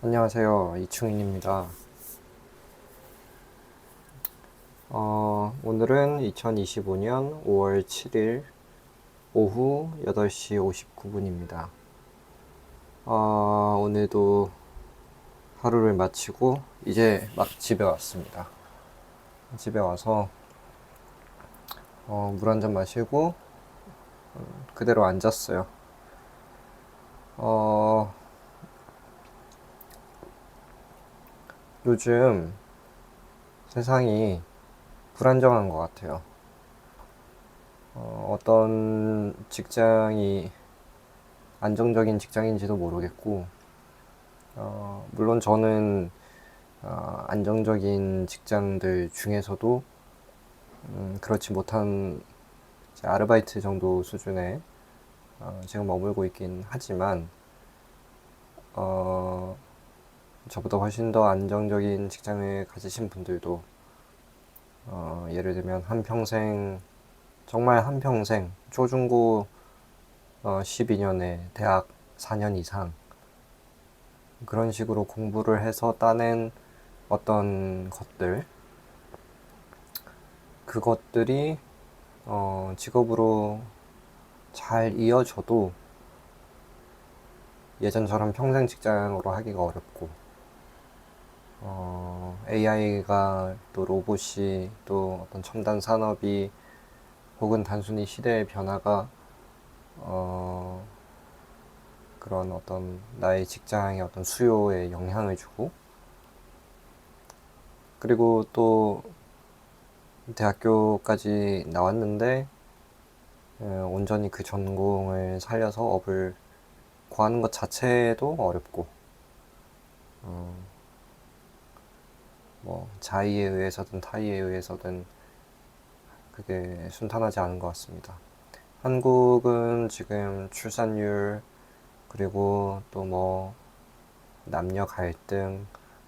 안녕하세요. 이충인입니다. 오늘은 2025년 5월 7일 오후 8시 59분입니다. 오늘도 하루를 마치고 이제 막 집에 왔습니다. 집에 와서 물 한 잔 마시고 그대로 앉았어요. 어, 요즘 세상이 불안정한 것 같아요. 어떤 직장이 안정적인 직장인지도 모르겠고, 물론 저는 안정적인 직장들 중에서도 그렇지 못한 이제 아르바이트 정도 수준에 지금 머물고 있긴 하지만 어, 저보다 훨씬 더 안정적인 직장을 가지신 분들도 예를 들면 한평생, 정말 한평생 초중고 12년에 대학 4년 이상 그런 식으로 공부를 해서 따낸 어떤 것들, 그것들이 직업으로 잘 이어져도 예전처럼 평생 직장으로 하기가 어렵고, AI가 또 로봇이 또 어떤 첨단 산업이 혹은 단순히 시대의 변화가 어, 그런 어떤 나의 직장의 어떤 수요에 영향을 주고, 그리고 또 대학교까지 나왔는데 온전히 그 전공을 살려서 업을 구하는 것 자체도 어렵고, 뭐 자의에 의해서든 타의에 의해서든 그게 순탄하지 않은 것 같습니다. 한국은 지금 출산율, 그리고 또 뭐 남녀 갈등,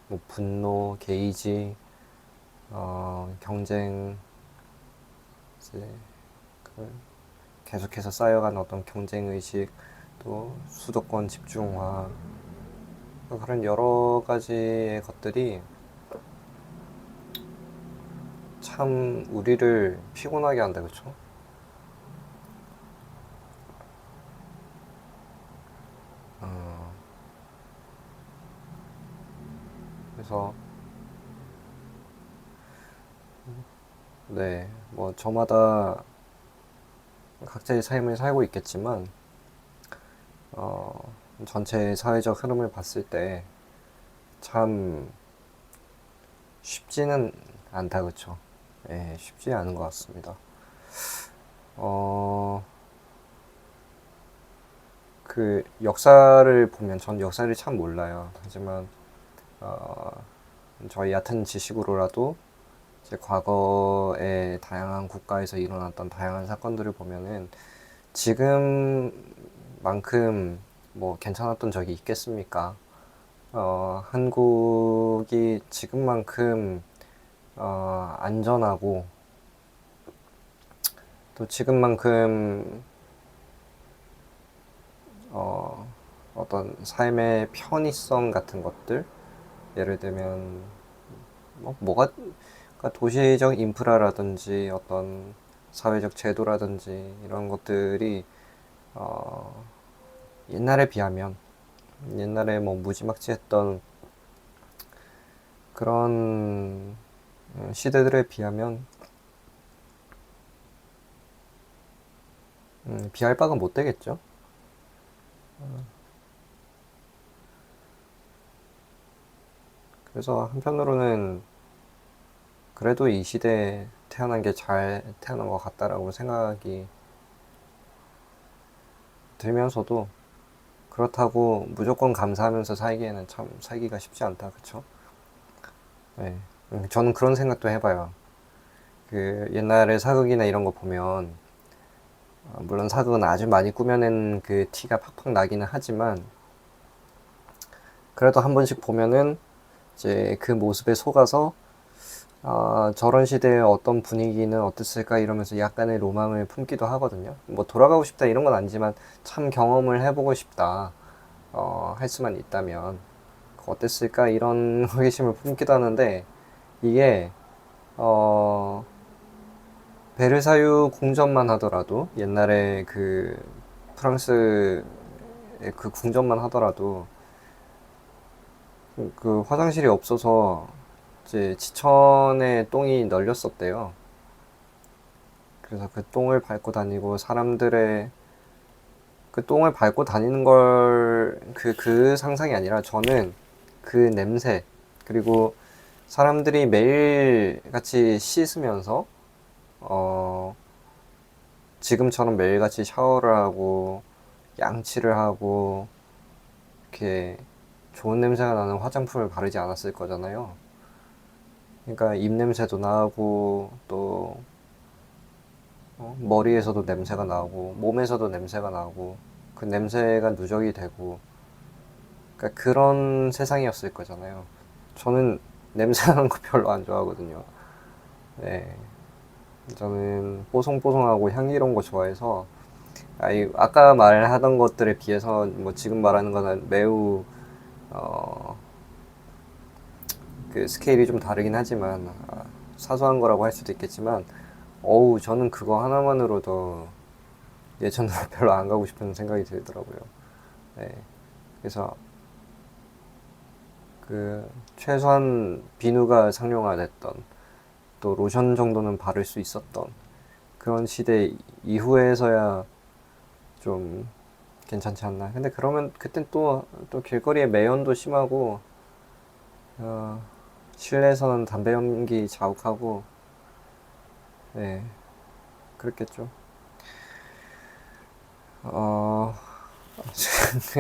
뭐 분노, 게이지, 경쟁, 이제 그 계속해서 쌓여간 어떤 경쟁 의식, 또 수도권 집중화, 그런 여러 가지의 것들이 참 우리를 피곤하게 한다, 그쵸? 그래서 네, 뭐 저마다 각자의 삶을 살고 있겠지만 어, 전체 사회적 흐름을 봤을 때 참 쉽지는 않다, 그쵸? 예, 쉽지 않은 것 같습니다. 어, 그 역사를 보면 전 역사를 참 몰라요. 하지만 어, 저희 얕은 지식으로라도 이제 과거의 다양한 국가에서 일어났던 다양한 사건들을 보면은 지금만큼 뭐 괜찮았던 적이 있겠습니까? 한국이 지금만큼 안전하고 또 지금만큼 어, 어떤 삶의 편의성 같은 것들, 예를 들면 뭐가 그러니까 도시적 인프라라든지 어떤 사회적 제도라든지 이런 것들이 어, 옛날에 비하면 옛날에 뭐 무지막지했던 그런 시대들에 비하면 비할 바가 못 되겠죠. 그래서 한편으로는 그래도 이 시대에 태어난 게 잘 태어난 것 같다라고 생각이 들면서도, 그렇다고 무조건 감사하면서 살기에는 참 살기가 쉽지 않다, 그쵸? 네. 저는 그런 생각도 해봐요. 그 옛날에 사극이나 이런 거 보면 물론 사극은 아주 많이 꾸며낸 그 티가 팍팍 나기는 하지만 그래도 한 번씩 보면은 이제 그 모습에 속아서 저런 시대의 어떤 분위기는 어땠을까 이러면서 약간의 로망을 품기도 하거든요. 뭐 돌아가고 싶다 이런 건 아니지만 참 경험을 해보고 싶다. 할 수만 있다면 어땠을까 이런 호기심을 품기도 하는데 이게 베르사유 궁전만 하더라도 옛날에 그 프랑스의 그 궁전만 하더라도 그 화장실이 없어서 이제 지천에 똥이 널렸었대요. 그래서 그 똥을 밟고 다니고 사람들의 그 똥을 밟고 다니는 걸 그 상상이 아니라 저는 그 냄새 그리고 사람들이 매일 같이 씻으면서 어 지금처럼 매일같이 샤워를 하고 양치를 하고 이렇게 좋은 냄새가 나는 화장품을 바르지 않았을 거잖아요. 그러니까 입냄새도 나고 또 머리에서도 냄새가 나고 몸에서도 냄새가 나고 그 냄새가 누적이 되고 그러니까 그런 세상이었을 거잖아요. 저는 냄새 나는 거 별로 안 좋아하거든요. 네, 저는 뽀송뽀송하고 향기로운 거 좋아해서 아까 말하던 것들에 비해서 뭐 지금 말하는 거는 매우 어, 그 스케일이 좀 다르긴 하지만 사소한 거라고 할 수도 있겠지만 어우 저는 그거 하나만으로도 예전으로 별로 안 가고 싶은 생각이 들더라고요. 네, 그래서 그 최소한 비누가 상용화됐던 또 로션 정도는 바를 수 있었던 그런 시대 이후에서야 좀 괜찮지 않나. 근데 그러면 그땐 또 길거리에 매연도 심하고 어, 실내에서는 담배 연기 자욱하고 네 그렇겠죠. 어,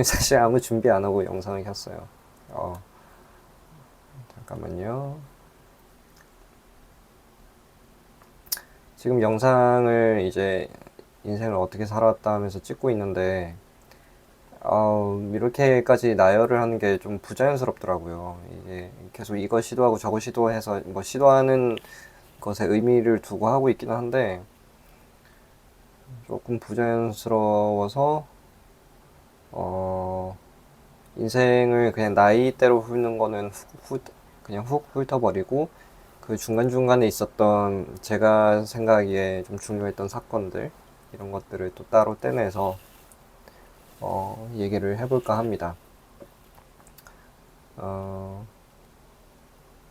사실 아무 준비 안 하고 영상을 켰어요. 어, 잠깐만요. 지금 영상을 이제 인생을 어떻게 살았다 하면서 찍고 있는데 이렇게까지 나열을 하는 게 좀 부자연스럽더라고요. 이게 계속 이거 시도하고 저거 시도해서 뭐 시도하는 것에 의미를 두고 하고 있기는 한데 조금 부자연스러워서 어, 인생을 그냥 나이대로 훑는 거는 그냥 훅 훑어버리고 그 중간중간에 있었던 제가 생각하기에 좀 중요했던 사건들 이런 것들을 또 따로 떼내서 얘기를 해볼까 합니다. 어,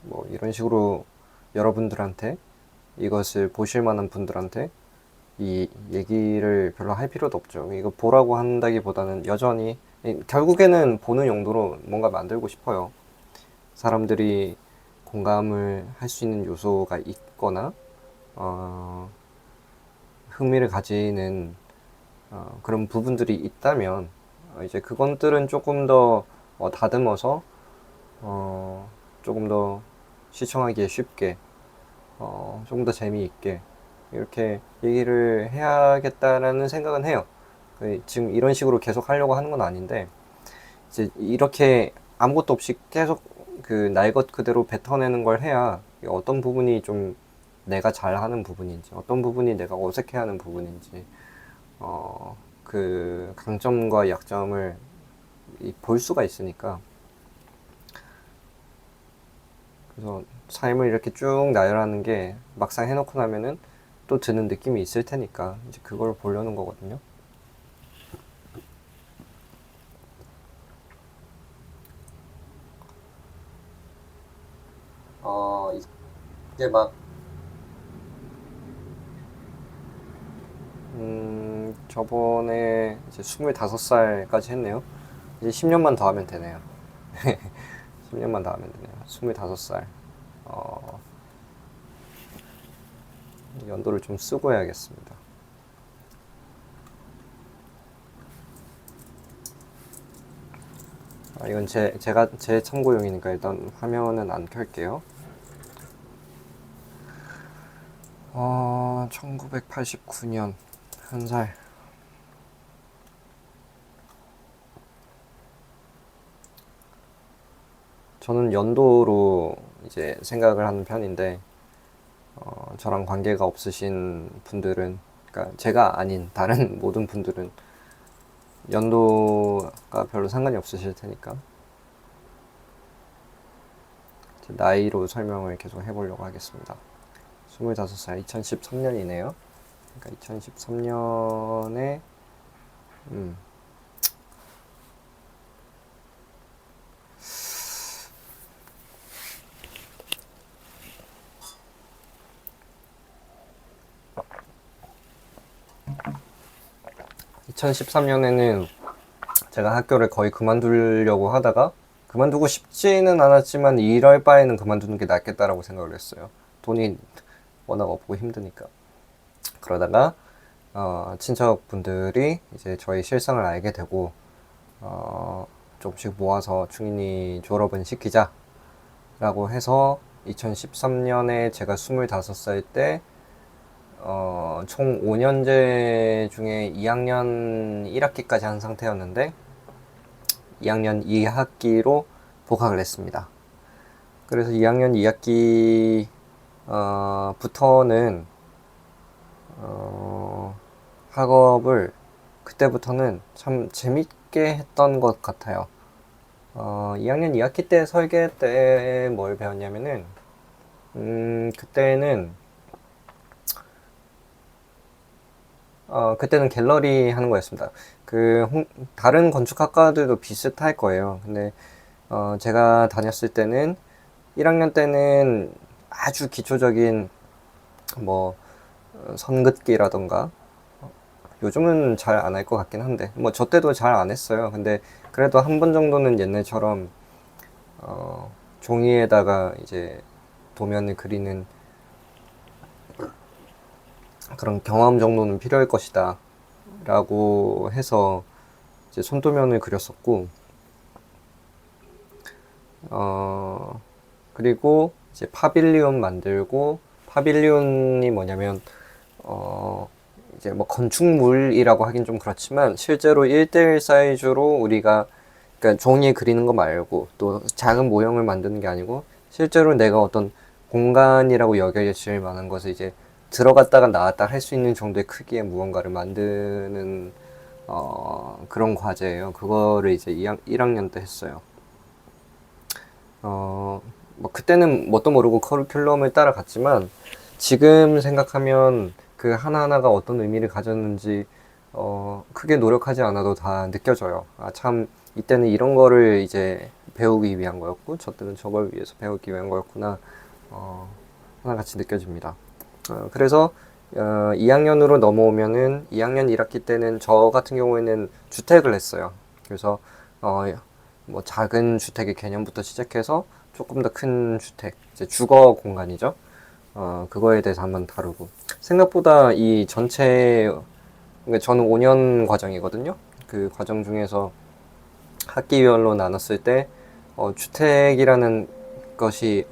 뭐 이런 식으로 여러분들한테 이것을 보실 만한 분들한테 이 얘기를 별로 할 필요도 없죠. 이거 보라고 한다기보다는 여전히 결국에는 보는 용도로 뭔가 만들고 싶어요. 사람들이 공감을 할 수 있는 요소가 있거나 흥미를 가지는 그런 부분들이 있다면 이제 그것들은 조금 더 다듬어서 조금 더 시청하기에 쉽게 조금 더 재미있게 이렇게 얘기를 해야겠다라는 생각은 해요. 지금 이런 식으로 계속 하려고 하는 건 아닌데 이제 이렇게 아무것도 없이 계속 그 날 것 그대로 뱉어내는 걸 해야 어떤 부분이 좀 내가 잘하는 부분인지 어떤 부분이 내가 어색해하는 부분인지 그 강점과 약점을 볼 수가 있으니까 그래서 삶을 이렇게 쭉 나열하는 게 막상 해놓고 나면은 또 드는 느낌이 있을 테니까 이제 그걸 보려는 거거든요. 이게 막 저번에 이제 25살까지 했네요. 이제 10년만 더 하면 되네요. 10년만 더 하면 되네요. 25살. 어, 연도를 좀 쓰고 해야겠습니다. 이건 제 참고용이니까 일단 화면은 안 켤게요. 1989년, 한 살. 저는 연도로 이제 생각을 하는 편인데, 저랑 관계가 없으신 분들은, 그러니까 제가 아닌 다른 모든 분들은 연도가 별로 상관이 없으실 테니까. 나이로 설명을 계속 해보려고 하겠습니다. 25살, 2013년이네요. 그러니까 2013년에 2013년에는 제가 학교를 거의 그만두려고 하다가 그만두고 싶지는 않았지만 일할 바에는 그만두는 게 낫겠다라고 생각을 했어요. 돈이 워낙 없고 힘드니까. 그러다가 친척분들이 이제 저희 실상을 알게 되고 조금씩 모아서 충인이 졸업은 시키자라고 해서 2013년에 제가 25살 때 총 5년제 중에 2학년 1학기까지 한 상태였는데 2학년 2학기로 복학을 했습니다. 그래서 2학년 2학기 부터는 학업을 그때부터는 참 재밌게 했던 것 같아요. 2학년 2학기 때 설계 때 뭘 배웠냐면은 그때는 갤러리 하는 거였습니다. 다른 건축학과들도 비슷할 거예요. 근데 제가 다녔을 때는 1학년 때는 아주 기초적인 뭐 선긋기라던가 요즘은 잘 안 할 것 같긴 한데 뭐 저 때도 잘 안 했어요. 근데 그래도 한 번 정도는 옛날처럼 종이에다가 이제 도면을 그리는 그런 경험 정도는 필요할 것이다 라고 해서 이제 손도면을 그렸었고 그리고 이제 파빌리온 만들고 파빌리온이 뭐냐면 이제 뭐 건축물이라고 하긴 좀 그렇지만 실제로 1대1 사이즈로 우리가 그러니까 종이에 그리는 거 말고 또 작은 모형을 만드는 게 아니고 실제로 내가 어떤 공간이라고 여겨질 만한 것을 이제 들어갔다가 나왔다 할 수 있는 정도의 크기의 무언가를 만드는 그런 과제예요. 그거를 이제 1학년 때 했어요. 뭐 그때는 뭣도 모르고 커리큘럼을 따라갔지만 지금 생각하면 그 하나하나가 어떤 의미를 가졌는지 크게 노력하지 않아도 다 느껴져요. 아, 참 이때는 이런 거를 이제 배우기 위한 거였고 저 때는 저걸 위해서 배우기 위한 거였구나 하나같이 느껴집니다. 그래서 2학년으로 넘어오면은 2학년 1학기 때는 저 같은 경우에는 주택을 했어요. 그래서 뭐 작은 주택의 개념부터 시작해서 조금 더 큰 주택, 이제 주거 공간이죠. 그거에 대해서 한번 다루고 생각보다 이 전체 그러니까 저는 5년 과정이거든요. 그 과정 중에서 학기별로 나눴을 때 주택이라는 것이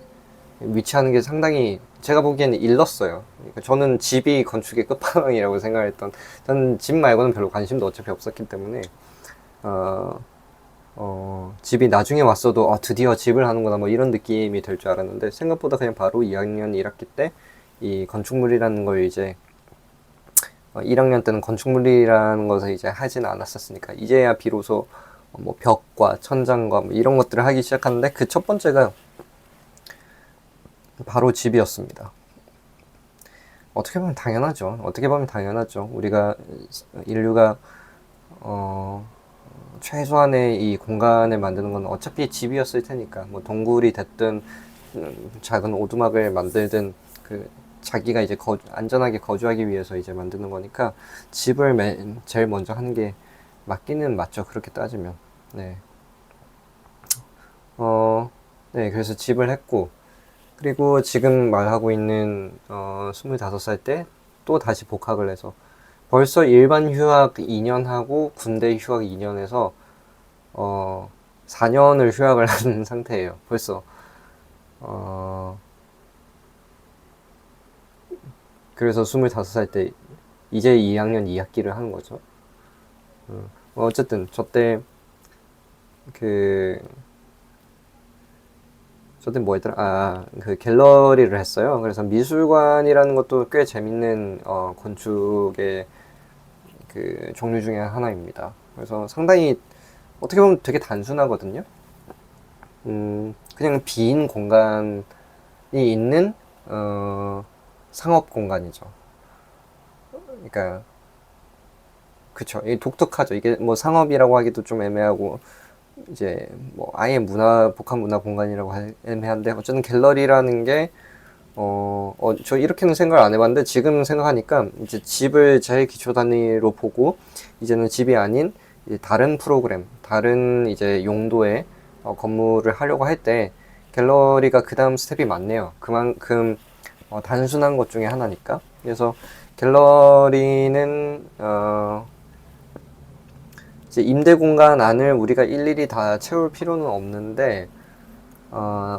위치하는 게 상당히 제가 보기에는 일렀어요. 그러니까 저는 집이 건축의 끝판왕이라고 생각했던 저는 집 말고는 별로 관심도 어차피 없었기 때문에 집이 나중에 왔어도 드디어 집을 하는구나 뭐 이런 느낌이 들 줄 알았는데 생각보다 그냥 바로 2학년 1학기 때 이 건축물이라는 걸 이제 1학년 때는 건축물이라는 것을 이제 하진 않았었으니까 이제야 비로소 뭐 벽과 천장과 뭐 이런 것들을 하기 시작하는데 그 첫 번째가 바로 집이었습니다. 어떻게 보면 당연하죠. 우리가 인류가 최소한의 이 공간을 만드는 건 어차피 집이었을 테니까 뭐 동굴이 됐든 작은 오두막을 만들든 그 자기가 이제 안전하게 거주하기 위해서 이제 만드는 거니까 집을 제일 먼저 하는 게 맞기는 맞죠. 그렇게 따지면. 네. 네, 그래서 집을 했고, 그리고 지금 말하고 있는 25살 때 또 다시 복학을 해서 벌써 일반 휴학 2년 하고 군대 휴학 2년 해서 4년을 휴학을 한 상태예요. 벌써 그래서 25살 때 이제 2학년 2학기를 하는 거죠. 어쨌든 저때 뭐였더라? 그 갤러리를 했어요. 그래서 미술관이라는 것도 꽤 재밌는 건축의 그 종류 중에 하나입니다. 그래서 상당히 어떻게 보면 되게 단순하거든요. 그냥 빈 공간이 있는 상업 공간이죠. 그러니까 그쵸. 이게 독특하죠. 이게 뭐 상업이라고 하기도 좀 애매하고 이제 뭐 아예 복합 문화 공간이라고 애매한데 어쨌든 갤러리라는 게 저 이렇게는 생각을 안 해봤는데 지금 생각하니까 이제 집을 제일 기초 단위로 보고 이제는 집이 아닌 이제 다른 프로그램, 다른 이제 용도의 건물을 하려고 할 때 갤러리가 그 다음 스텝이 많네요. 그만큼 단순한 것 중에 하나니까. 그래서 갤러리는 이제 임대 공간 안을 우리가 일일이 다 채울 필요는 없는데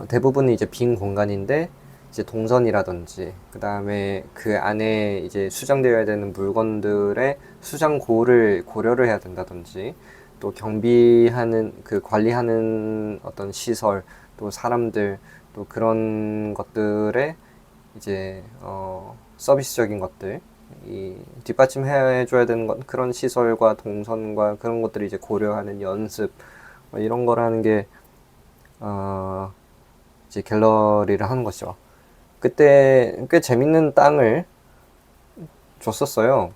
대부분이 이제 빈 공간인데 이제 동선이라든지 그 다음에 그 안에 이제 수정되어야 되는 물건들의 수정고를 고려를 해야 된다든지 또 경비하는 그 관리하는 어떤 시설 또 사람들 또 그런 것들의 이제 서비스적인 것들 이 뒷받침해줘야 되는 것 그런 시설과 동선과 그런 것들을 이제 고려하는 연습 뭐 이런 거라는 게 어, 이제 갤러리를 하는 것이죠. 그때 꽤 재밌는 땅을 줬었어요.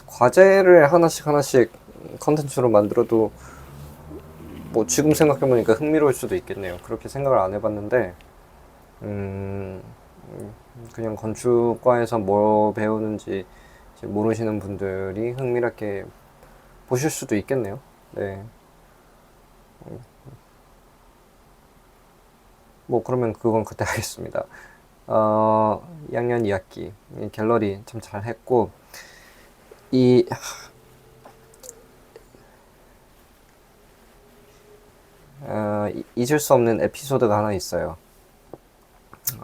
과제를 하나씩 하나씩 컨텐츠로 만들어도 뭐 지금 생각해보니까 흥미로울 수도 있겠네요. 그렇게 생각을 안 해봤는데 음, 그냥 건축과에서 뭐 배우는지 이제 모르시는 분들이 흥미롭게 보실 수도 있겠네요. 네. 뭐 그러면 그건 그때 하겠습니다. 2학년 2학기 갤러리 참 잘했고 이 잊을 수 없는 에피소드가 하나 있어요.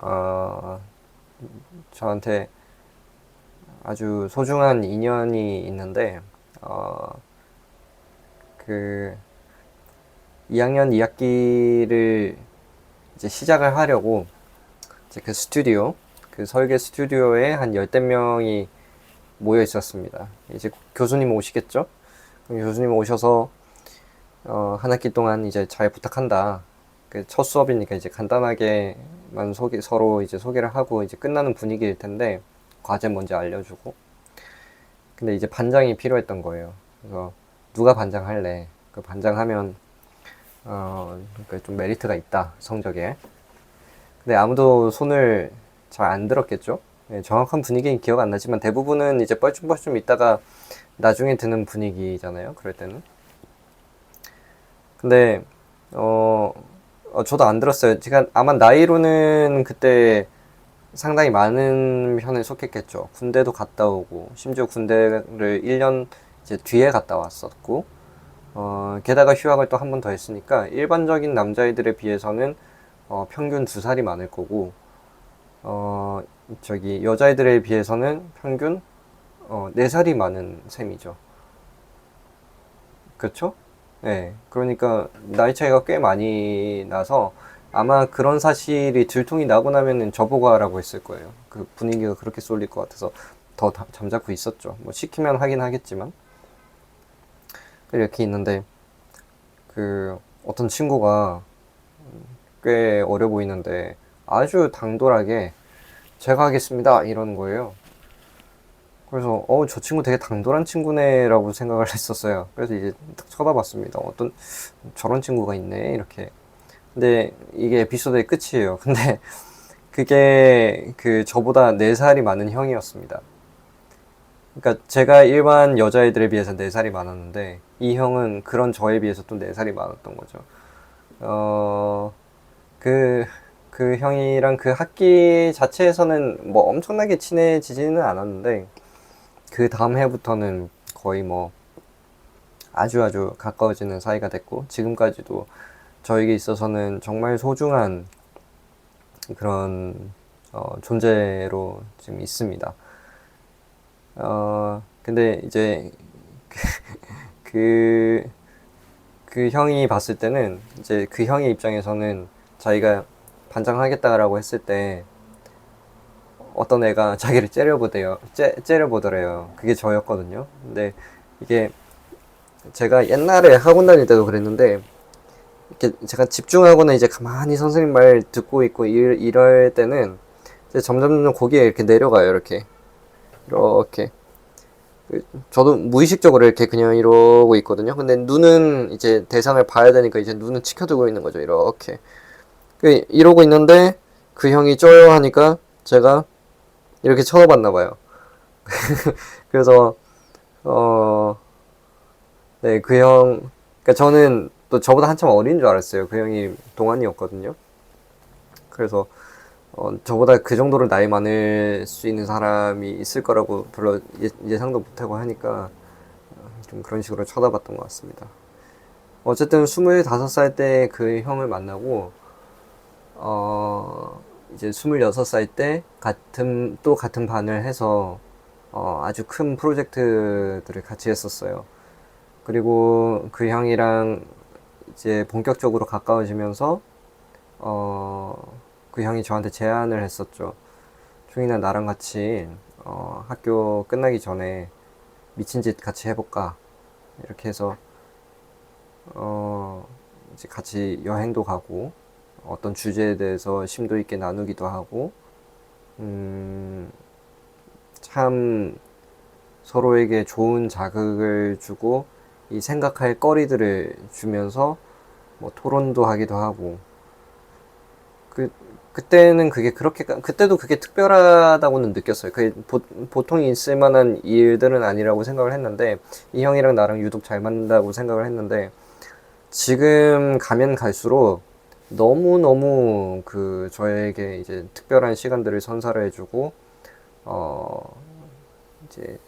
어, 저한테 아주 소중한 인연이 있는데 그 2학년 2학기를 이제 시작을 하려고 이제 그 스튜디오 그 설계 스튜디오에 한 열댓 명이 모여 있었습니다. 이제 교수님 오시겠죠? 교수님 오셔서 한 학기 동안 이제 잘 부탁한다. 그 첫 수업이니까 이제 간단하게만 서로 이제 소개를 하고 이제 끝나는 분위기일 텐데 과제 뭔지 알려주고. 근데 이제 반장이 필요했던 거예요. 그래서 누가 반장할래? 그 반장하면 그러니까 좀 메리트가 있다 성적에. 근데 아무도 손을 잘 안 들었겠죠? 네, 정확한 분위기는 기억 안 나지만 대부분은 이제 뻘쭘뻘쭘 있다가 나중에 드는 분위기잖아요. 그럴 때는. 근데 저도 안 들었어요. 제가 아마 나이로는 그때 상당히 많은 편에 속했겠죠. 군대도 갔다 오고 심지어 군대를 1년 이제 뒤에 갔다 왔었고 게다가 휴학을 또 한 번 더 했으니까 일반적인 남자애들에 비해서는 평균 2살이 많을 거고 여자애들에 비해서는 평균 4살이 많은 셈이죠. 그렇죠? 네. 그러니까 나이 차이가 꽤 많이 나서 아마 그런 사실이 들통이 나고 나면은 저보고 하라고 했을 거예요. 그 분위기가 그렇게 쏠릴 것 같아서 더 잠자코 있었죠. 뭐 시키면 하긴 하겠지만 이렇게 있는데 그 어떤 친구가 꽤 어려 보이는데 아주 당돌하게 제가 하겠습니다 이러는 거예요. 그래서 저 친구 되게 당돌한 친구네라고 생각을 했었어요. 그래서 이제 딱 쳐다봤습니다. 어떤 저런 친구가 있네 이렇게. 근데 이게 에피소드의 끝이에요. 근데 그게 그 저보다 4살이 많은 형이었습니다. 그러니까 제가 일반 여자애들에 비해서 4살이 많았는데 이 형은 그런 저에 비해서 또 4살이 많았던 거죠. 어, 그, 그 형이랑 그 학기 자체에서는 뭐 엄청나게 친해지지는 않았는데 그 다음 해부터는 거의 뭐 아주 아주 가까워지는 사이가 됐고 지금까지도 저에게 있어서는 정말 소중한 그런 존재로 지금 있습니다. 근데 이제 그, 그 형이 봤을 때는 이제 그 형의 입장에서는 자기가 반장하겠다라고 했을 때 어떤 애가 자기를 째려보더래요. 그게 저였거든요. 근데 이게 제가 옛날에 학원 다닐 때도 그랬는데, 이렇게 제가 집중하거나 이제 가만히 선생님 말 듣고 있고 이럴 때는 이제 점점 고개가 이렇게 내려가요. 이렇게. 저도 무의식적으로 이렇게 그냥 이러고 있거든요. 근데 눈은 이제 대상을 봐야 되니까 이제 눈은 치켜두고 있는 거죠. 이렇게. 이러고 있는데 그 형이 쪄요 하니까 제가 이렇게 쳐다봤나 봐요. 그래서 어, 네, 그러니까 저는 또 저보다 한참 어린 줄 알았어요. 그 형이 동안이었거든요. 그래서 저보다 그 정도로 나이 많을 수 있는 사람이 있을 거라고 별로 예상도 못하고 하니까 좀 그런 식으로 쳐다봤던 것 같습니다. 어쨌든 25살 때 그 형을 만나고 이제 26살 때 또 같은 반을 해서 아주 큰 프로젝트들을 같이 했었어요. 그리고 그 형이랑 이제 본격적으로 가까워지면서 그 형이 저한테 제안을 했었죠. 충이나 나랑 같이 학교 끝나기 전에 미친 짓 같이 해볼까? 이렇게 해서 이제 같이 여행도 가고 어떤 주제에 대해서 심도 있게 나누기도 하고 참 서로에게 좋은 자극을 주고 이 생각할 거리들을 주면서 뭐 토론도 하기도 하고 그때는 그때도 그게 특별하다고는 느꼈어요. 그게 보통 있을 만한 일들은 아니라고 생각을 했는데, 이 형이랑 나랑 유독 잘 맞는다고 생각을 했는데, 지금 가면 갈수록 너무너무 저에게 이제 특별한 시간들을 선사를 해주고, 이제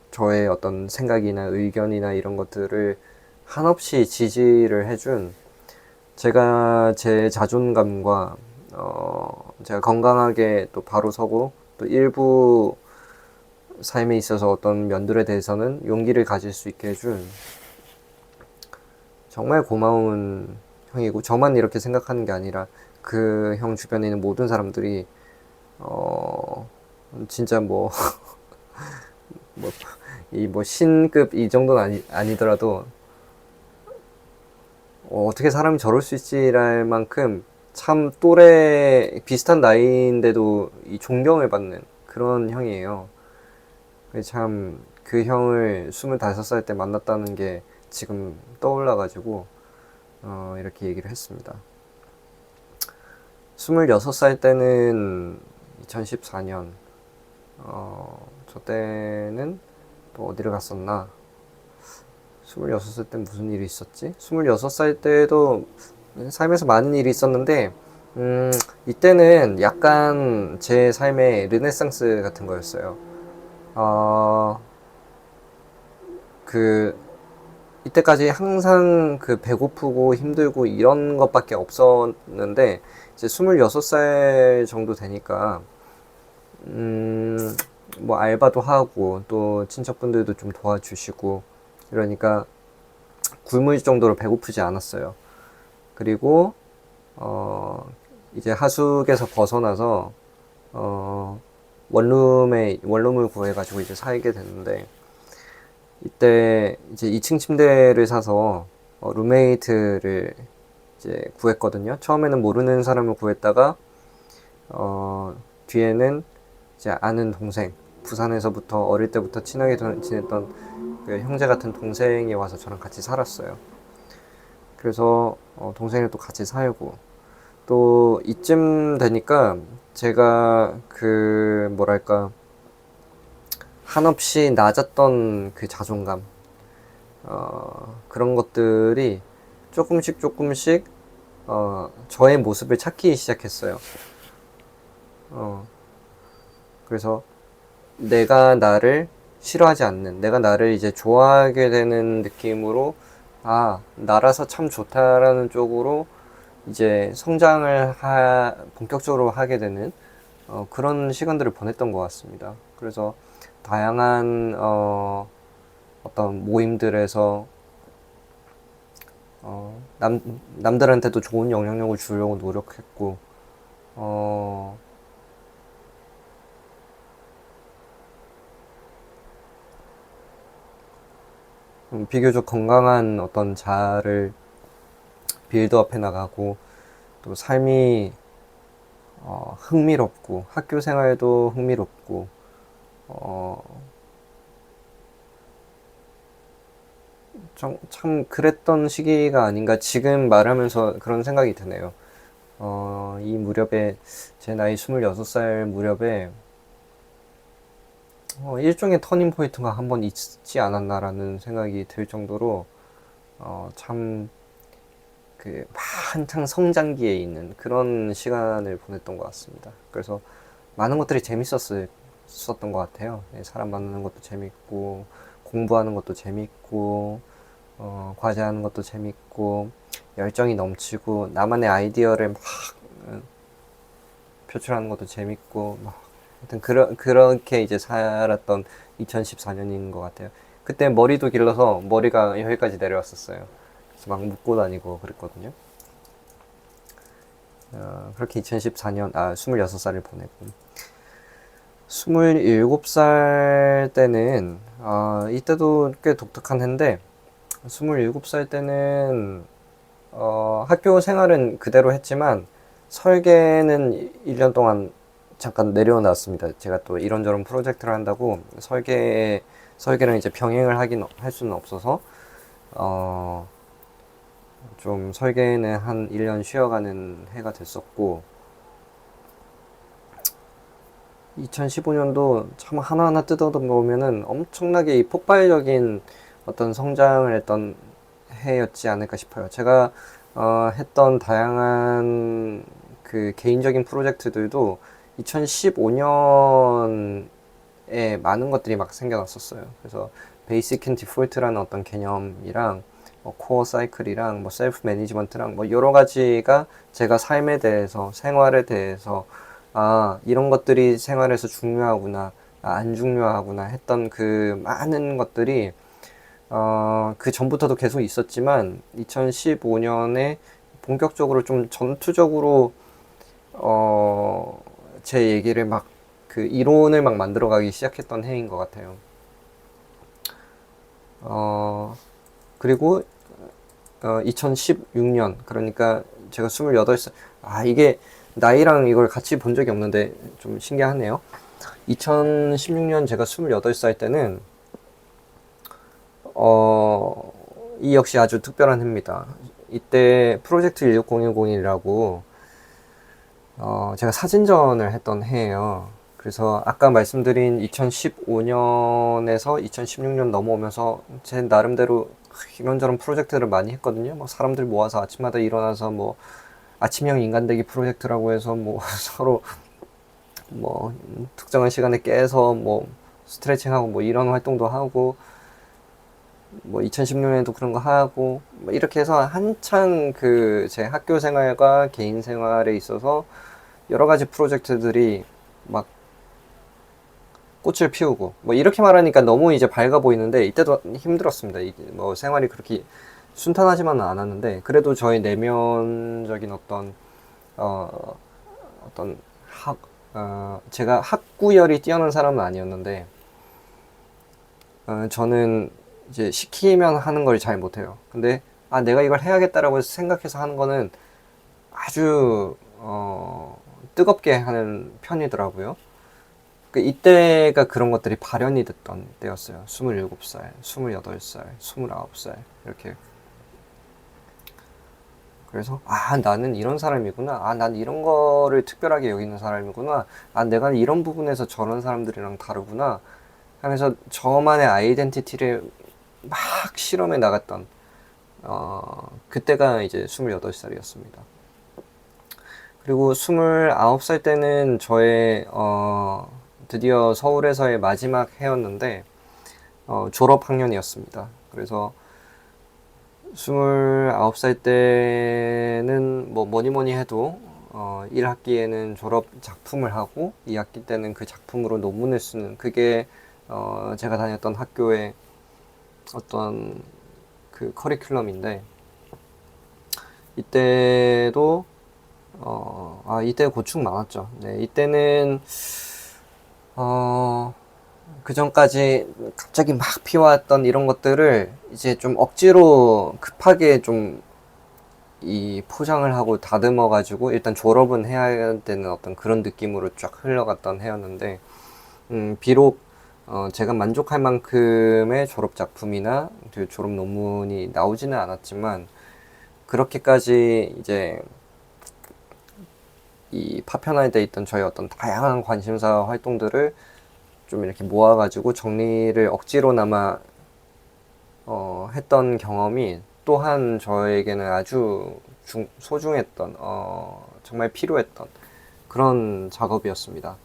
저의 어떤 생각이나 의견이나 이런 것들을 한없이 지지를 해준 제가 제 자존감과 제가 건강하게 또 바로 서고 또 일부 삶에 있어서 어떤 면들에 대해서는 용기를 가질 수 있게 해준 정말 고마운 형이고 저만 이렇게 생각하는 게 아니라 그 형 주변에 있는 모든 사람들이 어 진짜 뭐 신급 이 정도는 아니더라도 어떻게 사람이 저럴 수 있지랄 만큼 참 또래 비슷한 나이인데도 이 존경을 받는 그런 형이에요. 참 그 형을 25살 때 만났다는 게 지금 떠올라가지고 이렇게 얘기를 했습니다. 26살 때는 2014년 저 때는 또 어디를 갔었나? 26살 때 무슨 일이 있었지? 26살 때도 삶에서 많은 일이 있었는데, 이때는 약간 제 삶의 르네상스 같은 거였어요. 어, 그, 이때까지 항상 배고프고 힘들고 이런 것밖에 없었는데, 이제 26살 정도 되니까, 뭐 알바도 하고, 또 친척분들도 좀 도와주시고, 이러니까 굶을 정도로 배고프지 않았어요. 그리고 이제 하숙에서 벗어나서 원룸을 구해가지고 이제 살게 됐는데 이때 이제 2층 침대를 사서 룸메이트를 이제 구했거든요. 처음에는 모르는 사람을 구했다가 뒤에는 이제 아는 동생, 부산에서부터 어릴 때부터 친하게 지냈던 그 형제 같은 동생이 와서 저랑 같이 살았어요. 그래서 동생을 또 같이 살고 또 이쯤 되니까 제가 뭐랄까 한없이 낮았던 그 자존감 그런 것들이 조금씩 저의 모습을 찾기 시작했어요. 그래서 내가 나를 싫어하지 않는, 내가 나를 이제 좋아하게 되는 느낌으로, 나라서 참 좋다라는 쪽으로 이제 본격적으로 하게 되는 그런 시간들을 보냈던 것 같습니다. 그래서 다양한 어떤 모임들에서 남들한테도 좋은 영향력을 주려고 노력했고, 비교적 건강한 어떤 자아를 빌드업해 나가고, 또 삶이 흥미롭고, 학교 생활도 흥미롭고, 참 그랬던 시기가 아닌가 지금 말하면서 그런 생각이 드네요. 이 무렵에, 제 나이 26살 무렵에 일종의 터닝 포인트가 한번 있지 않았나라는 생각이 들 정도로 참 그 한창 성장기에 있는 그런 시간을 보냈던 것 같습니다. 그래서 많은 것들이 재밌었던 것 같아요. 사람 만나는 것도 재밌고, 공부하는 것도 재밌고, 과제하는 것도 재밌고, 열정이 넘치고, 나만의 아이디어를 막 표출하는 것도 재밌고, 막 하여튼 그렇게 이제 살았던 2014년인 것 같아요. 그때 머리도 길러서 머리가 여기까지 내려왔었어요. 그래서 막 묶고 다니고 그랬거든요. 그렇게 2014년, 26살을 보내고. 27살 때는, 이때도 꽤 독특한 해인데, 27살 때는, 학교 생활은 그대로 했지만, 설계는 1년 동안 잠깐 내려놨습니다. 제가 또 이런저런 프로젝트를 한다고, 설계랑 이제 병행을 할 수는 없어서, 어, 좀 설계는 한 1년 쉬어가는 해가 됐었고, 2015년도 참 하나하나 뜯어보면은 엄청나게 이 폭발적인 어떤 성장을 했던 해였지 않을까 싶어요. 제가 했던 다양한 그 개인적인 프로젝트들도 2015년에 많은 것들이 막 생겨났었어요. 그래서 베이직 앤 디폴트라는 어떤 개념이랑 코어 사이클이랑 뭐 셀프 매니지먼트랑 뭐 여러 가지가 제가 삶에 대해서, 생활에 대해서, 이런 것들이 생활에서 중요하구나, 안 중요하구나 했던 그 많은 것들이 그 전부터도 계속 있었지만 2015년에 본격적으로 좀 전투적으로 제 얘기를 막 그 이론을 막 만들어가기 시작했던 해인 것 같아요. 그리고 2016년, 그러니까 제가 28살, 이게 나이랑 이걸 같이 본 적이 없는데 좀 신기하네요. 2016년 제가 28살 때는 이 역시 아주 특별한 해입니다. 이때 프로젝트 16010이라고 제가 사진전을 했던 해예요. 그래서 아까 말씀드린 2015년에서 2016년 넘어오면서 제 나름대로 이런저런 프로젝트를 많이 했거든요. 뭐 사람들 모아서 아침마다 일어나서 뭐 아침형 인간되기 프로젝트라고 해서 뭐 서로 뭐 특정한 시간에 깨서 뭐 스트레칭하고 뭐 이런 활동도 하고, 뭐 2016년에도 그런 거 하고, 뭐 이렇게 해서 한창 그 제 학교 생활과 개인 생활에 있어서 여러 가지 프로젝트들이 막 꽃을 피우고, 뭐 이렇게 말하니까 너무 이제 밝아 보이는데 이때도 힘들었습니다. 뭐 생활이 그렇게 순탄하지만은 않았는데, 그래도 저의 내면적인 어, 어떤 제가 학구열이 뛰어난 사람은 아니었는데, 저는 이제 시키면 하는 걸 잘 못해요. 근데 내가 이걸 해야겠다라고 생각해서 하는 거는 아주 뜨겁게 하는 편이더라고요. 이때가 그런 것들이 발현이 됐던 때였어요. 27살, 28살, 29살 이렇게. 그래서 나는 이런 사람이구나. 난 이런 거를 특별하게 여기는 사람이구나. 내가 이런 부분에서 저런 사람들이랑 다르구나 하면서 저만의 아이덴티티를 막 실험해 나갔던 그때가 이제 28살이었습니다. 그리고 29살 때는 저의 드디어 서울에서의 마지막 해였는데 졸업 학년이었습니다. 그래서 29살 때는 뭐 뭐니 해도 1학기에는 졸업 작품을 하고 2학기 때는 그 작품으로 논문을 쓰는, 그게 제가 다녔던 학교의 어떤 그 커리큘럼인데, 이때도 이때 고충 많았죠. 네, 이때는 어, 그 전까지 갑자기 막 피워왔던 이런 것들을 이제 좀 억지로 급하게 좀 이 포장을 하고 다듬어 가지고 일단 졸업은 해야 되는 어떤 그런 느낌으로 쫙 흘러갔던 해였는데, 비록 제가 만족할 만큼의 졸업 작품이나 그 졸업 논문이 나오지는 않았지만, 그렇게까지 이제 이 파편화에 돼 있던 저희 어떤 다양한 관심사 활동들을 좀 이렇게 모아가지고 정리를 억지로나마 했던 경험이 또한 저에게는 아주 소중했던, 정말 필요했던 그런 작업이었습니다.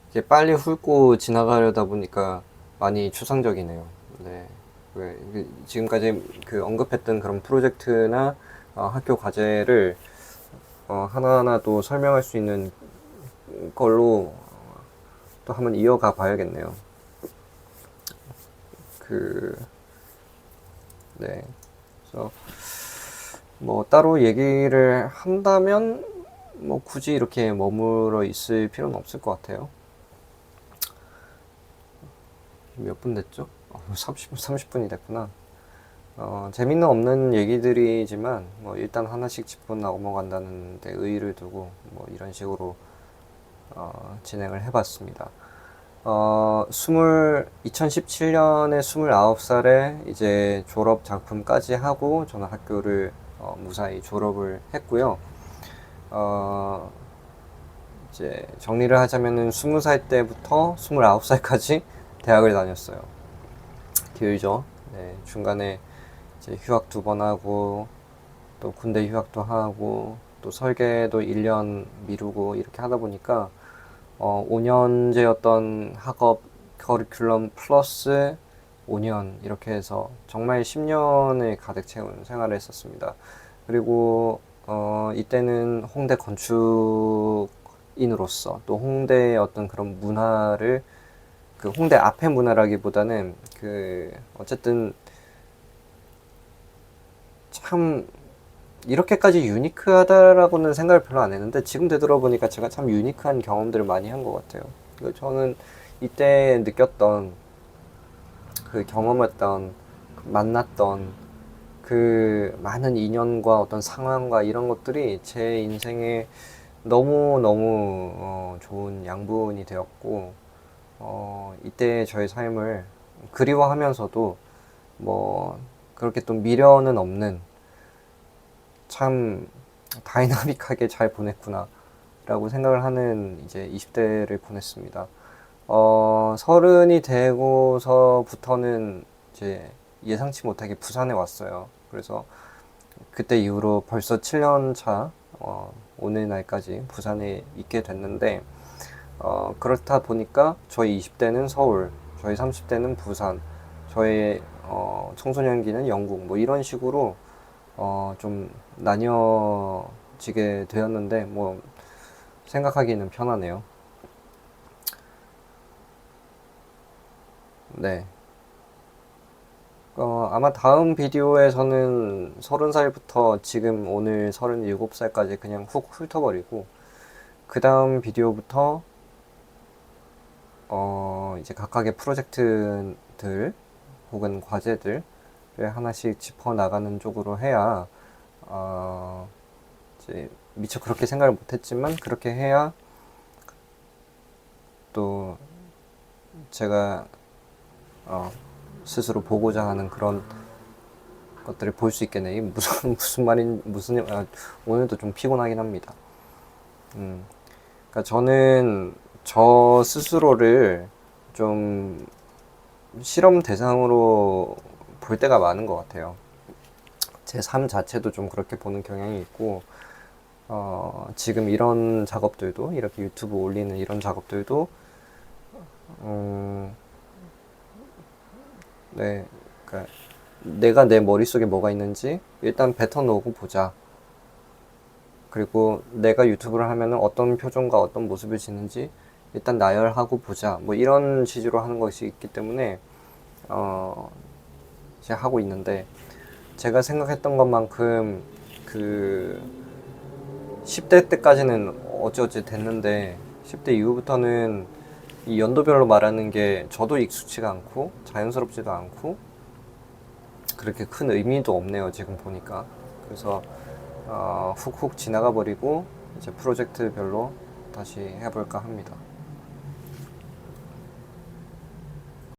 이게 빨리 훑고 지나가려다 보니까 많이 추상적이네요. 네. 지금까지 그 언급했던 그런 프로젝트나 학교 과제를 하나하나 또 설명할 수 있는 걸로 또 한번 이어가 봐야겠네요. 네. 그래서 뭐 따로 얘기를 한다면 뭐 굳이 이렇게 머물러 있을 필요는 없을 것 같아요. 몇 분 됐죠? 30분이 됐구나. 재밌는 없는 얘기들이지만 뭐 일단 하나씩 짚고 넘어간다는 데 의의를 두고 뭐 이런 식으로 진행을 해봤습니다. 2017년에 29살에 이제 졸업 작품까지 하고 저는 학교를 무사히 졸업을 했고요. 이제 정리를 하자면은 20살 때부터 29살까지 대학을 다녔어요. 길죠. 네, 중간에 이제 휴학 2번 하고 또 군대 휴학도 하고 또 설계도 1년 미루고 이렇게 하다 보니까 5년제였던 학업 커리큘럼 플러스 5년 이렇게 해서 정말 10년을 가득 채운 생활을 했었습니다. 그리고 이때는 홍대 건축인으로서 또 홍대의 어떤 그런 문화를, 그 홍대 앞의 문화라기보다는 그 어쨌든 참 이렇게까지 유니크하다라고는 생각을 별로 안 했는데 지금 되돌아보니까 제가 참 유니크한 경험들을 많이 한 것 같아요. 저는 이때 느꼈던 그 경험했던 만났던 그 많은 인연과 어떤 상황과 이런 것들이 제 인생에 너무너무 좋은 양분이 되었고, 이때 저의 삶을 그리워하면서도 뭐 그렇게 또 미련은 없는, 참 다이나믹하게 잘 보냈구나 라고 생각을 하는 이제 20대를 보냈습니다. 서른이 되고서부터는 이제 예상치 못하게 부산에 왔어요. 그래서 그때 이후로 벌써 7년 차, 오늘 날까지 부산에 있게 됐는데, 그렇다 보니까 저희 20대는 서울, 저희 30대는 부산, 저희 청소년기는 영국, 뭐 이런 식으로 좀 나뉘어지게 되었는데, 뭐 생각하기는 편하네요. 네. 아마 다음 비디오에서는 30살부터 지금 오늘 37살까지 그냥 훅 훑어버리고, 그 다음 비디오부터 이제 각각의 프로젝트들 혹은 과제들을 하나씩 짚어 나가는 쪽으로 해야, 이제 미처 그렇게 생각을 못했지만 그렇게 해야 또 제가 스스로 보고자 하는 그런 것들을 볼 수 있겠네. 이 무슨 말인 오늘도 좀 피곤하긴 합니다. 그러니까 저는 저 스스로를 좀 실험 대상으로 볼 때가 많은 것 같아요. 제 삶 자체도 좀 그렇게 보는 경향이 있고, 지금 이런 작업들도, 이렇게 유튜브 올리는 이런 작업들도, 네, 그러니까 내가 내 머릿속에 뭐가 있는지 일단 뱉어놓고 보자. 그리고 내가 유튜브를 하면은 어떤 표정과 어떤 모습을 짓는지 일단 나열하고 보자. 뭐 이런 취지로 하는 것이 있기 때문에 이제 하고 있는데, 제가 생각했던 것만큼 그 10대 때까지는 어찌어찌 됐는데 10대 이후부터는 이 연도별로 말하는 게 저도 익숙치가 않고 자연스럽지도 않고 그렇게 큰 의미도 없네요, 지금 보니까. 그래서 훅훅 지나가 버리고 이제 프로젝트별로 다시 해볼까 합니다.